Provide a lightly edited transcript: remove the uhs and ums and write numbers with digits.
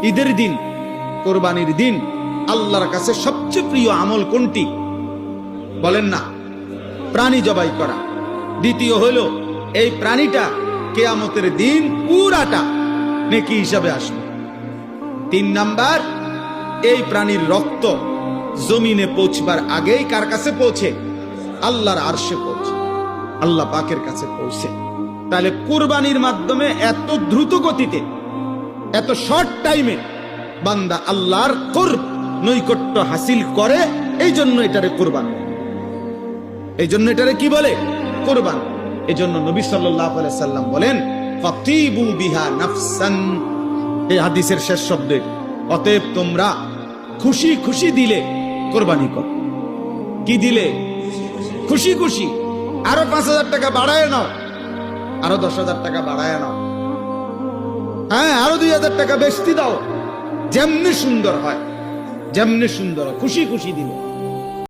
ঈদের দিন, কোরবানির দিন আল্লাহর কাছে সবচেয়ে প্রিয় আমল কোনটি? বলেন না, প্রাণী জবাই করা। দ্বিতীয় হলো এই প্রাণীটা কিয়ামতের দিন পুরাটা নেকি হিসাবে আসবে। 3 নাম্বার, এই প্রাণীর রক্ত জমিনে পৌঁছবার আগেই কার কাছে পৌঁছে? আল্লাহর আরশে পৌঁছে, আল্লাহ পাকের কাছে পৌঁছে। তাহলে কুরবানির মাধ্যমে এত দ্রুত গতিতে, এত শর্ট টাইমে বান্দা আল্লাহর কুরব, নৈকট্য হাসিল করে। এই জন্য এটারে কুরবান, এই জন্য এটারে কি বলে? কুরবান। এই জন্য নবী সাল্লাল্লাহু আলাইহি সাল্লাম বলেন, ফাতিবু বিহা নাফসান, এই হাদিসের শেষ শব্দে, অতএব তোমরা খুশি খুশি দিলে কোরবানি কর। কি দিলে? খুশি খুশি। আরো 5,000 টাকা বাড়ায় নাও, আরো 10,000 টাকা বাড়ায় নাও, হ্যাঁ আরো 2,000 টাকা বেশি দাও, যেমনি সুন্দর হয়, যেমনি সুন্দর হয়, খুশি খুশি দিলে।